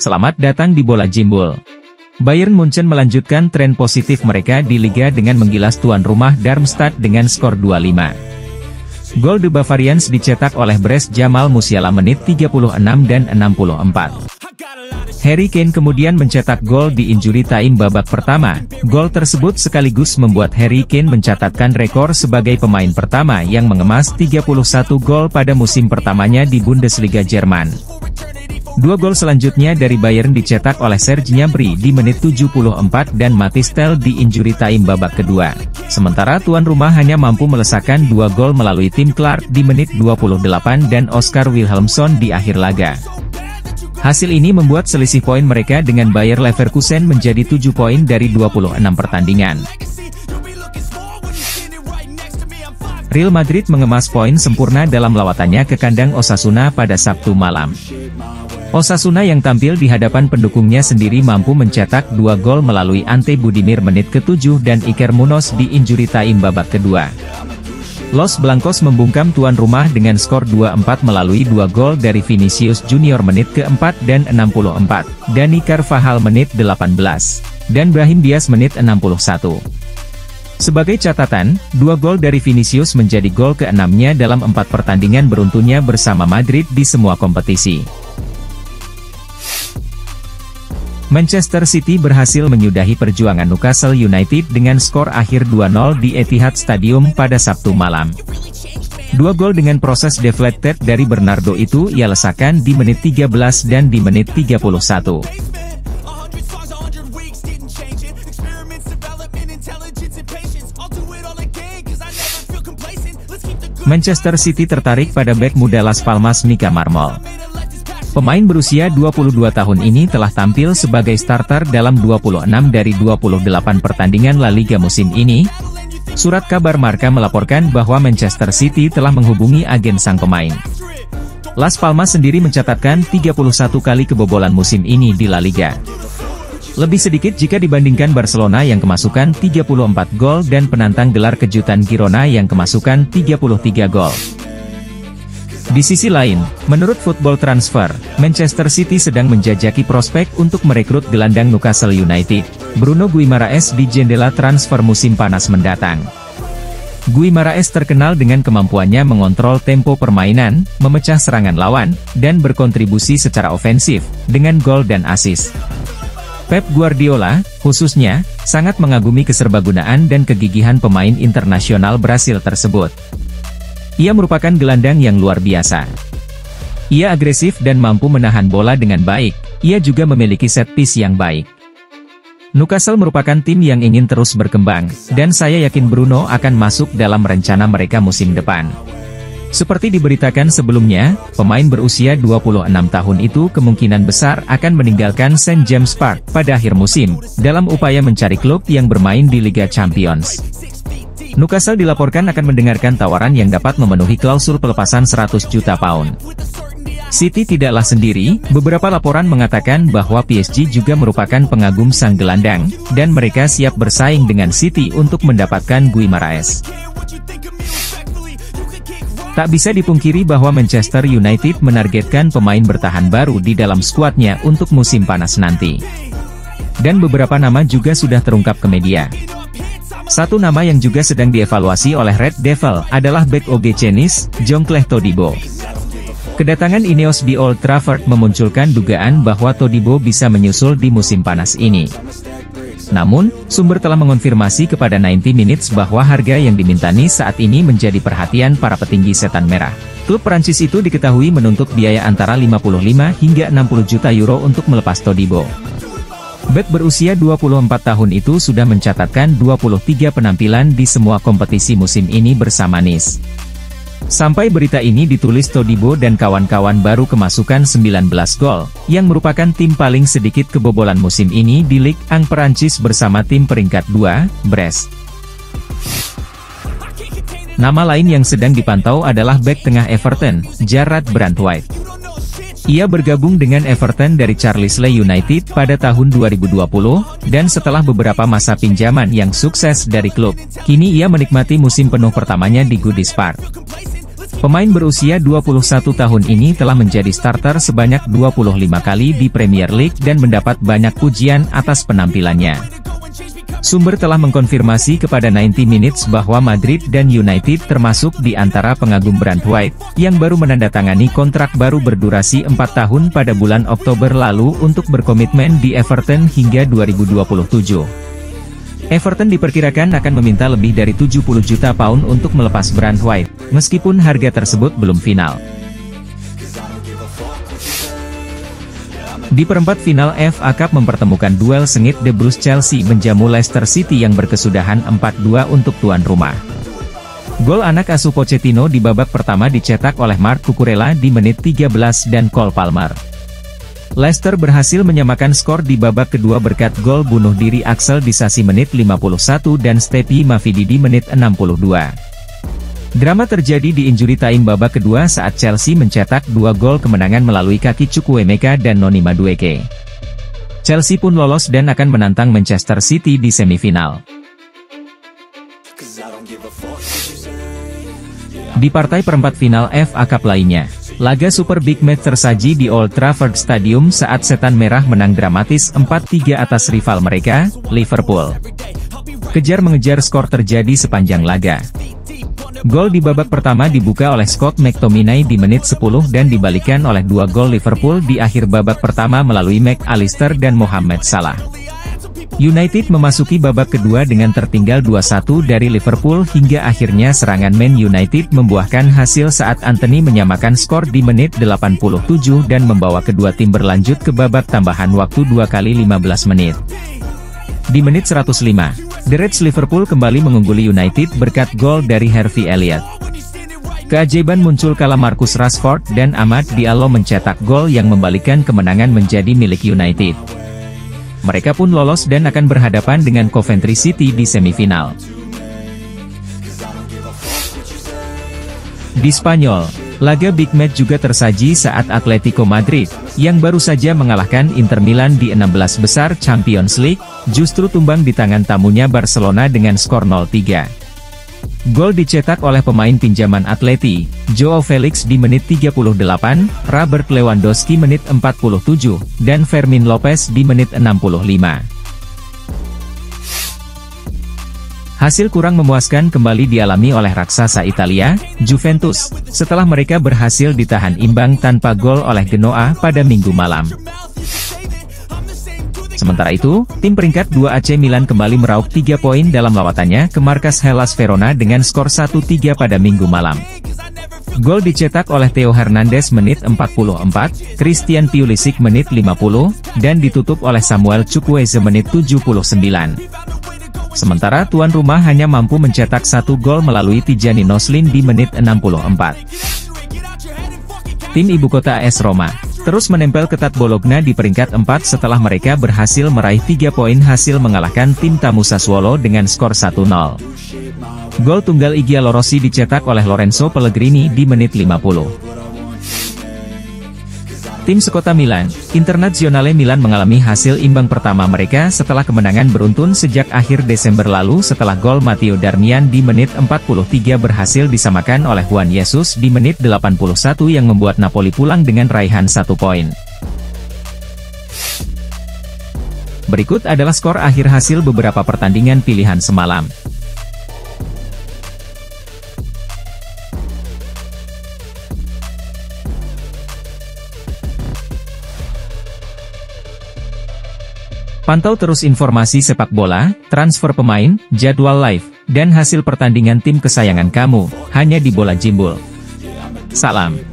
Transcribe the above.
Selamat datang di Bola Jimbul. Bayern Munchen melanjutkan tren positif mereka di Liga dengan menggilas tuan rumah Darmstadt dengan skor 2-5. Gol The Bavarians dicetak oleh Brest Jamal Musiala menit 36 dan 64. Harry Kane kemudian mencetak gol di injury time babak pertama. Gol tersebut sekaligus membuat Harry Kane mencatatkan rekor sebagai pemain pertama yang mengemas 31 gol pada musim pertamanya di Bundesliga Jerman. Dua gol selanjutnya dari Bayern dicetak oleh Serge Gnabry di menit 74 dan Mathys Tel di injury time babak kedua. Sementara tuan rumah hanya mampu melesakkan 2 gol melalui Tim Clark di menit 28 dan Oscar Wilhelmsson di akhir laga. Hasil ini membuat selisih poin mereka dengan Bayer Leverkusen menjadi 7 poin dari 26 pertandingan. Real Madrid mengemas poin sempurna dalam lawatannya ke kandang Osasuna pada Sabtu malam. Osasuna yang tampil di hadapan pendukungnya sendiri mampu mencetak 2 gol melalui Ante Budimir menit ke-7 dan Iker Munoz di injury time babak kedua. Los Blancos membungkam tuan rumah dengan skor 2-4 melalui 2 gol dari Vinicius Junior menit ke-4 dan 64, Dani Carvajal menit 18, dan Brahim Diaz menit 61. Sebagai catatan, 2 gol dari Vinicius menjadi gol ke-6-nya dalam 4 pertandingan beruntunnya bersama Madrid di semua kompetisi. Manchester City berhasil menyudahi perjuangan Newcastle United dengan skor akhir 2-0 di Etihad Stadium pada Sabtu malam. 2 gol dengan proses deflected dari Bernardo itu ia lesakan di menit 13 dan di menit 31. Manchester City tertarik pada bek muda Las Palmas Mika Marmol. Pemain berusia 22 tahun ini telah tampil sebagai starter dalam 26 dari 28 pertandingan La Liga musim ini. Surat kabar Marca melaporkan bahwa Manchester City telah menghubungi agen sang pemain. Las Palmas sendiri mencatatkan 31 kali kebobolan musim ini di La Liga. Lebih sedikit jika dibandingkan Barcelona yang kemasukan 34 gol dan penantang gelar kejutan Girona yang kemasukan 33 gol. Di sisi lain, menurut Football Transfer, Manchester City sedang menjajaki prospek untuk merekrut gelandang Newcastle United, Bruno Guimaraes di jendela transfer musim panas mendatang. Guimaraes terkenal dengan kemampuannya mengontrol tempo permainan, memecah serangan lawan, dan berkontribusi secara ofensif, dengan gol dan assist. Pep Guardiola, khususnya, sangat mengagumi keserbagunaan dan kegigihan pemain internasional Brasil tersebut. Ia merupakan gelandang yang luar biasa. Ia agresif dan mampu menahan bola dengan baik, ia juga memiliki set piece yang baik. Newcastle merupakan tim yang ingin terus berkembang, dan saya yakin Bruno akan masuk dalam rencana mereka musim depan. Seperti diberitakan sebelumnya, pemain berusia 26 tahun itu kemungkinan besar akan meninggalkan St. James Park pada akhir musim, dalam upaya mencari klub yang bermain di Liga Champions. Newcastle dilaporkan akan mendengarkan tawaran yang dapat memenuhi klausul pelepasan 100 juta pound. City tidaklah sendiri, beberapa laporan mengatakan bahwa PSG juga merupakan pengagum sang gelandang, dan mereka siap bersaing dengan City untuk mendapatkan Guimaraes. Tak bisa dipungkiri bahwa Manchester United menargetkan pemain bertahan baru di dalam skuadnya untuk musim panas nanti. Dan beberapa nama juga sudah terungkap ke media. Satu nama yang juga sedang dievaluasi oleh Red Devil adalah bek OG Chennis, Jean-Claude Todibo. Kedatangan Ineos di Old Trafford memunculkan dugaan bahwa Todibo bisa menyusul di musim panas ini. Namun, sumber telah mengonfirmasi kepada 90 Minutes bahwa harga yang diminta Nice saat ini menjadi perhatian para petinggi setan merah. Klub Prancis itu diketahui menuntut biaya antara 55 hingga 60 juta euro untuk melepas Todibo. Bek berusia 24 tahun itu sudah mencatatkan 23 penampilan di semua kompetisi musim ini bersama Nice. Sampai berita ini ditulis, Todibo dan kawan-kawan baru kemasukan 19 gol, yang merupakan tim paling sedikit kebobolan musim ini di Ligue 1 Perancis bersama tim peringkat 2, Brest. Nama lain yang sedang dipantau adalah bek tengah Everton, Jarrad Branthwaite. Ia bergabung dengan Everton dari Charlisle United pada tahun 2020, dan setelah beberapa masa pinjaman yang sukses dari klub, kini ia menikmati musim penuh pertamanya di Goodison Park. Pemain berusia 21 tahun ini telah menjadi starter sebanyak 25 kali di Premier League dan mendapat banyak pujian atas penampilannya. Sumber telah mengkonfirmasi kepada 90 Minutes bahwa Madrid dan United termasuk di antara pengagum Brandt White, yang baru menandatangani kontrak baru berdurasi 4 tahun pada bulan Oktober lalu untuk berkomitmen di Everton hingga 2027. Everton diperkirakan akan meminta lebih dari 70 juta pound untuk melepas Brandt White, meskipun harga tersebut belum final. Di perempat final FA Cup mempertemukan duel sengit The Blues Chelsea menjamu Leicester City yang berkesudahan 4-2 untuk tuan rumah. Gol anak asuh Pochettino di babak pertama dicetak oleh Marc Cucurella di menit 13 dan Cole Palmer. Leicester berhasil menyamakan skor di babak kedua berkat gol bunuh diri Axel Disasi menit 51 dan Stephy Mavidi di menit 62. Drama terjadi di injury time babak kedua saat Chelsea mencetak 2 gol kemenangan melalui kaki Chukwuemeka dan Noni Madueke. Chelsea pun lolos dan akan menantang Manchester City di semifinal. Di partai perempat final FA Cup lainnya, laga Super Big Match tersaji di Old Trafford Stadium saat Setan Merah menang dramatis 4-3 atas rival mereka, Liverpool. Kejar-mengejar skor terjadi sepanjang laga. Gol di babak pertama dibuka oleh Scott McTominay di menit 10 dan dibalikan oleh 2 gol Liverpool di akhir babak pertama melalui McAllister dan Mohamed Salah. United memasuki babak kedua dengan tertinggal 2-1 dari Liverpool hingga akhirnya serangan Man United membuahkan hasil saat Anthony menyamakan skor di menit 87 dan membawa kedua tim berlanjut ke babak tambahan waktu 2 kali 15 menit. Di menit 105, The Reds Liverpool kembali mengungguli United berkat gol dari Harvey Elliott. Keajaiban muncul kala Marcus Rashford dan Amad Diallo mencetak gol yang membalikan kemenangan menjadi milik United. Mereka pun lolos dan akan berhadapan dengan Coventry City di semifinal. Di Spanyol, laga Big Match juga tersaji saat Atletico Madrid, yang baru saja mengalahkan Inter Milan di 16 besar Champions League, justru tumbang di tangan tamunya Barcelona dengan skor 0-3. Gol dicetak oleh pemain pinjaman Atleti, Joao Felix di menit 38, Robert Lewandowski menit 47, dan Fermin Lopez di menit 65. Hasil kurang memuaskan kembali dialami oleh raksasa Italia, Juventus, setelah mereka berhasil ditahan imbang tanpa gol oleh Genoa pada Minggu malam. Sementara itu, tim peringkat 2 AC Milan kembali meraup 3 poin dalam lawatannya ke markas Hellas Verona dengan skor 1-3 pada Minggu malam. Gol dicetak oleh Theo Hernandez menit 44, Christian Pulisic menit 50, dan ditutup oleh Samuel Chukwueze menit 79. Sementara tuan rumah hanya mampu mencetak 1 gol melalui Tijani Noslin di menit 64. Tim ibu kota AS Roma terus menempel ketat Bologna di peringkat 4 setelah mereka berhasil meraih 3 poin hasil mengalahkan tim tamu Sassuolo dengan skor 1-0. Gol tunggal Igalo Rossi dicetak oleh Lorenzo Pellegrini di menit 50. Tim sekota Milan, Internazionale Milan mengalami hasil imbang pertama mereka setelah kemenangan beruntun sejak akhir Desember lalu setelah gol Matteo Darmian di menit 43 berhasil disamakan oleh Juan Jesus di menit 81 yang membuat Napoli pulang dengan raihan 1 poin. Berikut adalah skor akhir hasil beberapa pertandingan pilihan semalam. Pantau terus informasi sepak bola, transfer pemain, jadwal live, dan hasil pertandingan tim kesayangan kamu, hanya di Bola Jimbul. Salam.